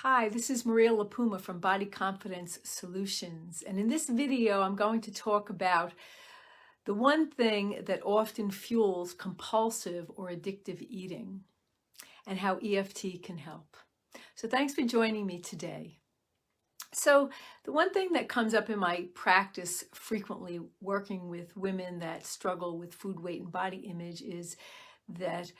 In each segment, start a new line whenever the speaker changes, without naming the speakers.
Hi, this is Maria LiPuma from Body Confidence Solutions. And in this video, I'm going to talk about the one thing that often fuels compulsive or addictive eating and how EFT can help. So thanks for joining me today. So the one thing that comes up in my practice frequently working with women that struggle with food, weight, and body image is that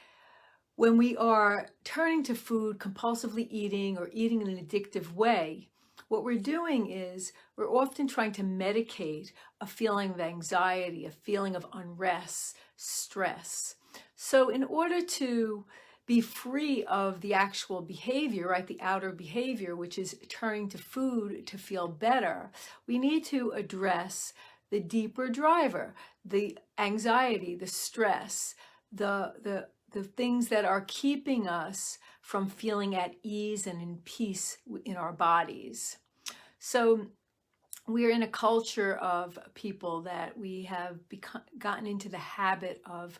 when we are turning to food, compulsively eating, or eating in an addictive way, what we're doing is we're often trying to medicate a feeling of anxiety, a feeling of unrest, stress. So in order to be free of the actual behavior, right, the outer behavior, which is turning to food to feel better, we need to address the deeper driver, the anxiety, the stress, the things that are keeping us from feeling at ease and in peace in our bodies. So we're in a culture of people that we have gotten into the habit of,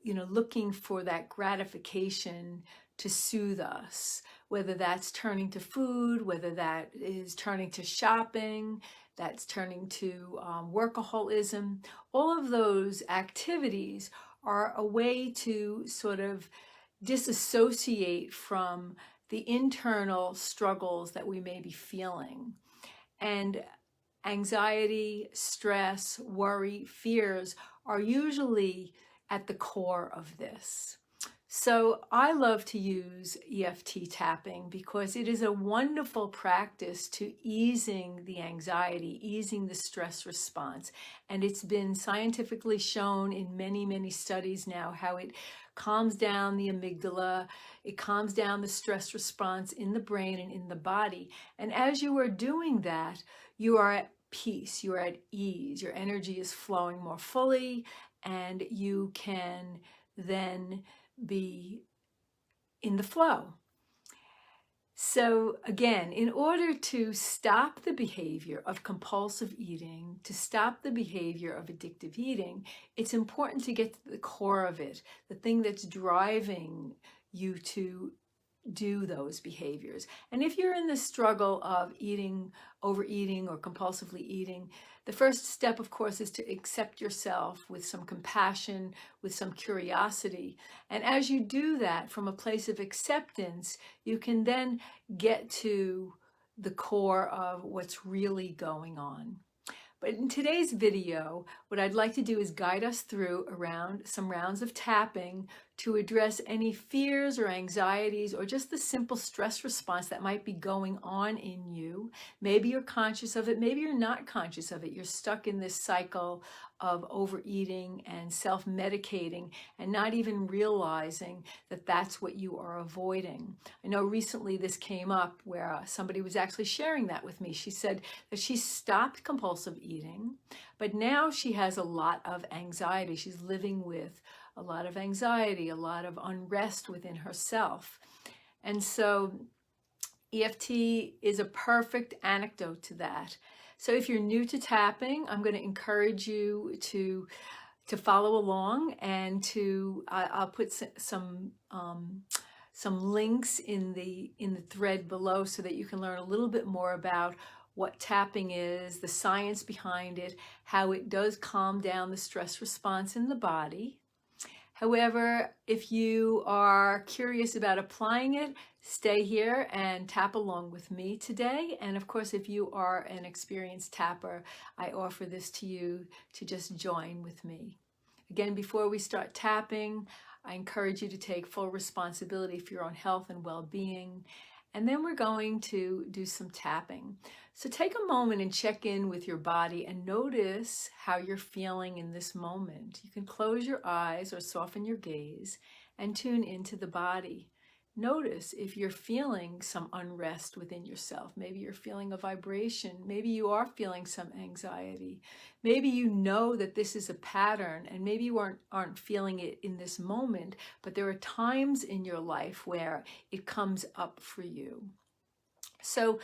looking for that gratification to soothe us, whether that's turning to food, whether that is turning to shopping, that's turning to workaholism. All of those activities are a way to sort of disassociate from the internal struggles that we may be feeling. And anxiety, stress, worry, fears are usually at the core of this. So I love to use EFT tapping because it is a wonderful practice to easing the anxiety, easing the stress response. And it's been scientifically shown in many, many studies now how it calms down the amygdala, it calms down the stress response in the brain and in the body. And as you are doing that, you are at peace, you are at ease, your energy is flowing more fully, and you can then be in the flow. So again, in order to stop the behavior of compulsive eating, to stop the behavior of addictive eating, it's important to get to the core of it, the thing that's driving you to do those behaviors. And if you're in the struggle of eating, overeating, or compulsively eating, the first step, of course, is to accept yourself with some compassion, with some curiosity. And as you do that from a place of acceptance, you can then get to the core of what's really going on. But in today's video, what I'd like to do is guide us through around some rounds of tapping to address any fears or anxieties or just the simple stress response that might be going on in you. Maybe you're conscious of it, maybe you're not conscious of it. You're stuck in this cycle of overeating and self-medicating and not even realizing that that's what you are avoiding. I know recently this came up where somebody was actually sharing that with me. She said that she stopped compulsive eating, but now she has a lot of anxiety. She's living with a lot of anxiety, a lot of unrest within herself. And so EFT is a perfect antidote to that. So if you're new to tapping, I'm going to encourage you to follow along, and I'll put some links in the thread below so that you can learn a little bit more about what tapping is, the science behind it, how it does calm down the stress response in the body. However, if you are curious about applying it, stay here and tap along with me today. And of course, if you are an experienced tapper, I offer this to you to just join with me. Again, before we start tapping, I encourage you to take full responsibility for your own health and well-being. And then we're going to do some tapping. So take a moment and check in with your body and notice how you're feeling in this moment. You can close your eyes or soften your gaze and tune into the body. Notice if you're feeling some unrest within yourself. Maybe you're feeling a vibration. Maybe you are feeling some anxiety. Maybe you know that this is a pattern, and maybe you aren't feeling it in this moment, but there are times in your life where it comes up for you. So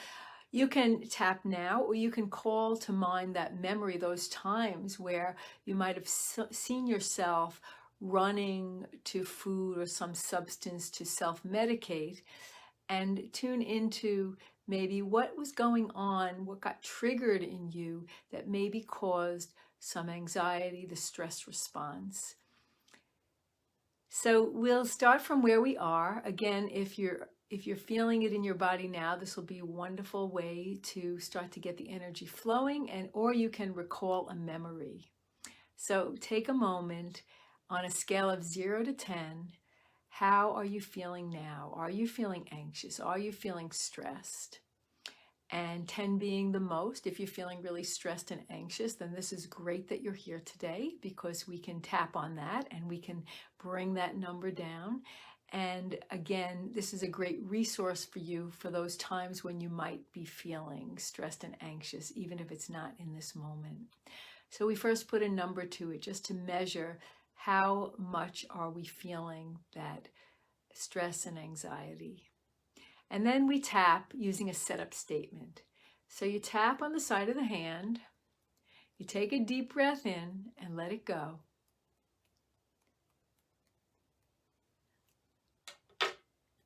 you can tap now, or you can call to mind that memory, those times where you might have seen yourself running to food or some substance to self-medicate, and tune into maybe what was going on, what got triggered in you that maybe caused some anxiety, the stress response. So we'll start from where we are. Again, if you're feeling it in your body now, this will be a wonderful way to start to get the energy flowing, or you can recall a memory. So take a moment on a scale of 0 to 10. How are you feeling now? Are you feeling anxious? Are you feeling stressed? And 10 being the most. If you're feeling really stressed and anxious, then this is great that you're here today, because we can tap on that and we can bring that number down. And again, this is a great resource for you for those times when you might be feeling stressed and anxious, even if it's not in this moment. So we first put a number to it just to measure how much are we feeling that stress and anxiety. And then we tap using a setup statement. So you tap on the side of the hand, you take a deep breath in and let it go.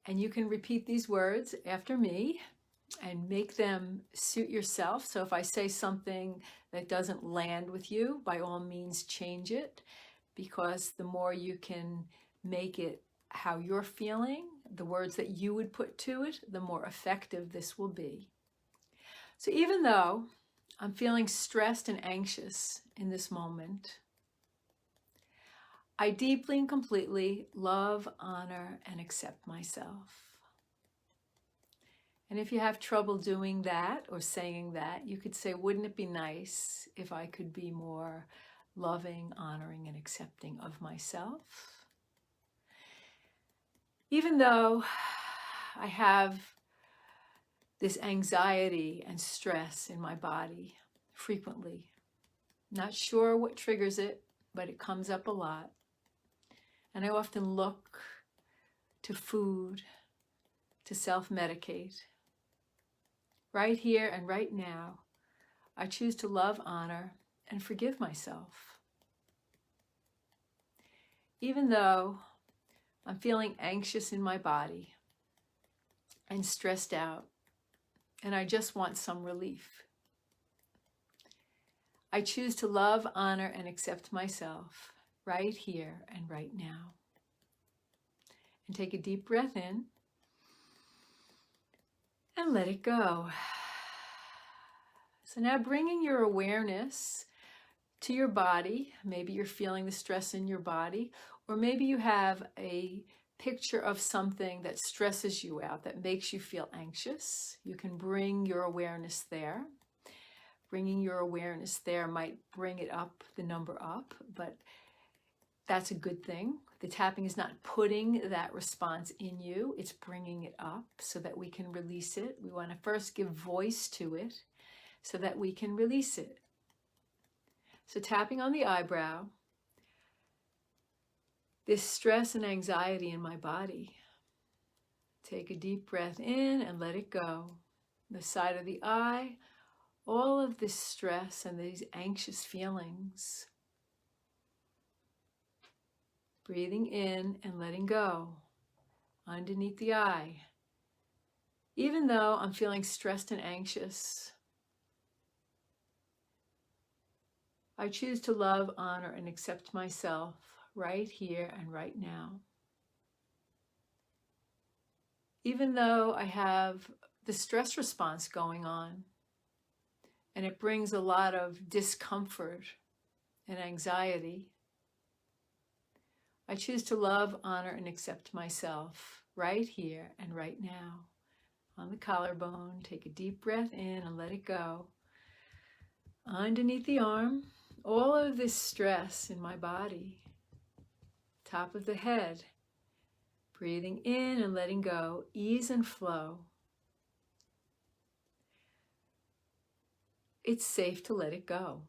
And you can repeat these words after me and make them suit yourself. So if I say something that doesn't land with you, by all means change it, because the more you can make it how you're feeling, the words that you would put to it, the more effective this will be. So even though I'm feeling stressed and anxious in this moment, I deeply and completely love, honor, and accept myself. And if you have trouble doing that or saying that, you could say, wouldn't it be nice if I could be more loving, honoring, and accepting of myself? Even though I have this anxiety and stress in my body frequently, not sure what triggers it, but it comes up a lot. And I often look to food to self-medicate. Right here and right now, I choose to love, honor, and forgive myself. Even though I'm feeling anxious in my body and stressed out, and I just want some relief, I choose to love, honor, and accept myself right here and right now. And take a deep breath in and let it go. So now bringing your awareness to your body. Maybe you're feeling the stress in your body, or maybe you have a picture of something that stresses you out, that makes you feel anxious. You can bring your awareness there. Bringing your awareness there might bring it up, the number up, but that's a good thing. The tapping is not putting that response in you, it's bringing it up so that we can release it. We want to first give voice to it so that we can release it. So tapping on the eyebrow, this stress and anxiety in my body. Take a deep breath in and let it go. The side of the eye, all of this stress and these anxious feelings. Breathing in and letting go. Underneath the eye. Even though I'm feeling stressed and anxious, I choose to love, honor, and accept myself right here and right now. Even though I have the stress response going on, and it brings a lot of discomfort and anxiety, I choose to love, honor, and accept myself right here and right now. On the collarbone, take a deep breath in and let it go. Underneath the arm, all of this stress in my body. Top of the head, breathing in and letting go, ease and flow. It's safe to let it go.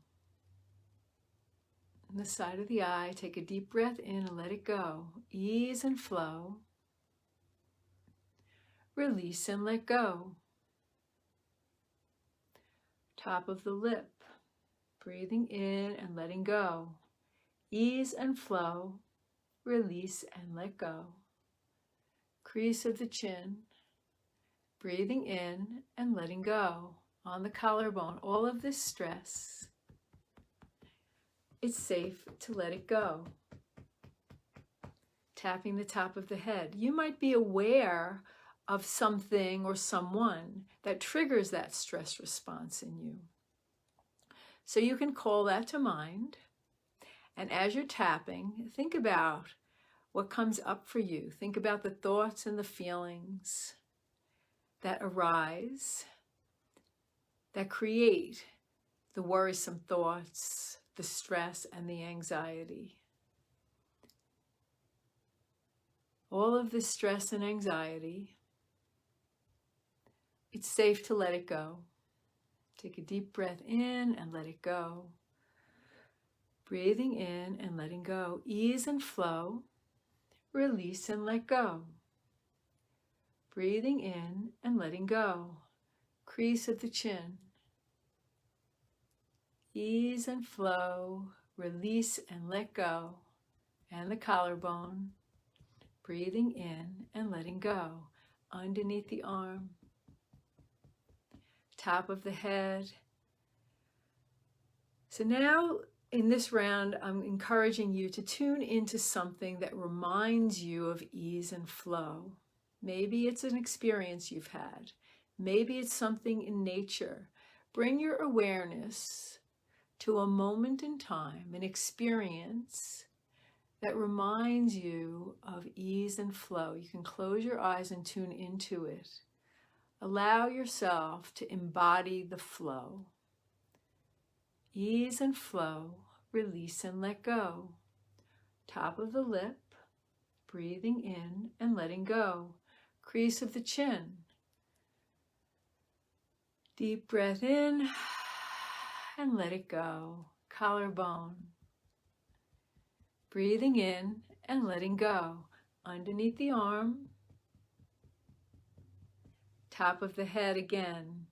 On the side of the eye, take a deep breath in and let it go. Ease and flow. Release and let go. Top of the lip, breathing in and letting go. Ease and flow. Release and let go. Crease of the chin. Breathing in and letting go on the collarbone. All of this stress, it's safe to let it go. Tapping the top of the head. You might be aware of something or someone that triggers that stress response in you. So you can call that to mind. And as you're tapping, think about what comes up for you. Think about the thoughts and the feelings that arise, that create the worrisome thoughts, the stress, and the anxiety. All of this stress and anxiety, it's safe to let it go. Take a deep breath in and let it go. Breathing in and letting go. Ease and flow. Release and let go. Breathing in and letting go. Crease of the chin. Ease and flow. Release and let go. And the collarbone. Breathing in and letting go. Underneath the arm. Top of the head. So now in this round, I'm encouraging you to tune into something that reminds you of ease and flow. Maybe it's an experience you've had. Maybe it's something in nature. Bring your awareness to a moment in time, an experience that reminds you of ease and flow. You can close your eyes and tune into it. Allow yourself to embody the flow. Ease and flow, release and let go. Top of the lip, breathing in and letting go. Crease of the chin. Deep breath in and let it go. Collarbone. Breathing in and letting go. Underneath the arm. Top of the head again.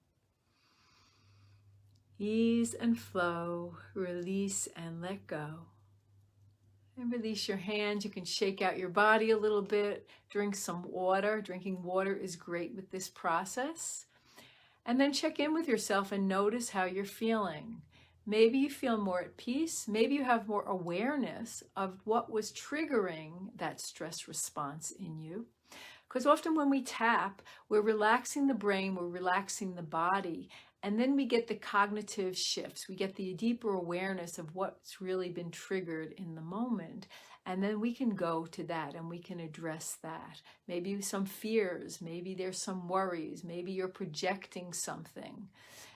Ease and flow, release and let go. And release your hands. You can shake out your body a little bit. Drink some water. Drinking water is great with this process. And then check in with yourself and notice how you're feeling. Maybe you feel more at peace. Maybe you have more awareness of what was triggering that stress response in you. Because often when we tap, we're relaxing the brain, we're relaxing the body, and then we get the cognitive shifts. We get the deeper awareness of what's really been triggered in the moment. And then we can go to that and we can address that. Maybe some fears, maybe there's some worries, maybe you're projecting something.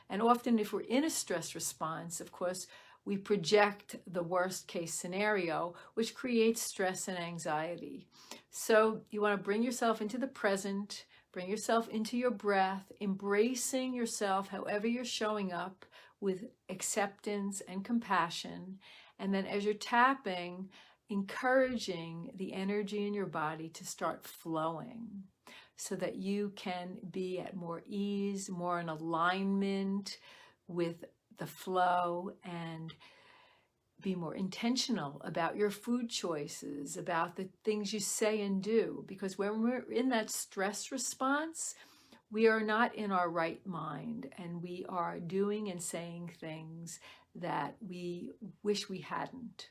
And often if we're in a stress response, of course, we project the worst case scenario, which creates stress and anxiety. So you want to bring yourself into the present, bring yourself into your breath, embracing yourself however you're showing up with acceptance and compassion. And then as you're tapping, encouraging the energy in your body to start flowing so that you can be at more ease, more in alignment with the flow, and be more intentional about your food choices, about the things you say and do. Because when we're in that stress response, we are not in our right mind, and we are doing and saying things that we wish we hadn't.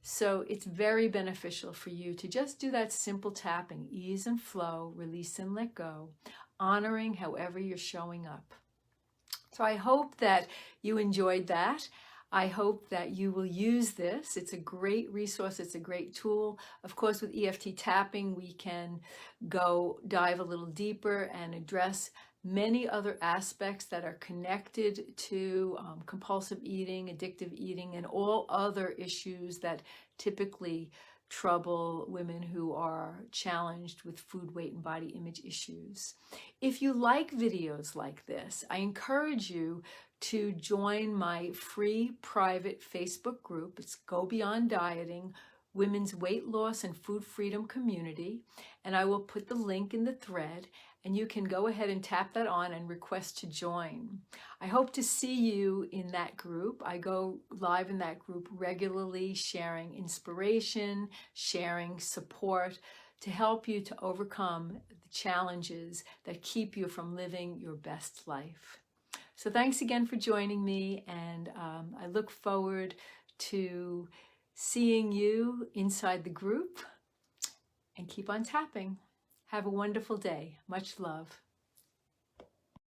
So it's very beneficial for you to just do that simple tapping, ease and flow, release and let go, honoring however you're showing up. So I hope that you enjoyed that. I hope that you will use this. It's a great resource. It's a great tool. Of course, with EFT tapping, we can go dive a little deeper and address many other aspects that are connected to compulsive eating, addictive eating, and all other issues that typically trouble women who are challenged with food, weight, and body image issues. If you like videos like this, I encourage you to join my free private Facebook group. It's Go Beyond Dieting, Women's Weight Loss and Food Freedom Community. And I will put the link in the thread, and you can go ahead and tap that on and request to join. I hope to see you in that group. I go live in that group regularly, sharing inspiration, sharing support, to help you to overcome the challenges that keep you from living your best life. So thanks again for joining me, and I look forward to seeing you inside the group, and keep on tapping. Have a wonderful day. Much love.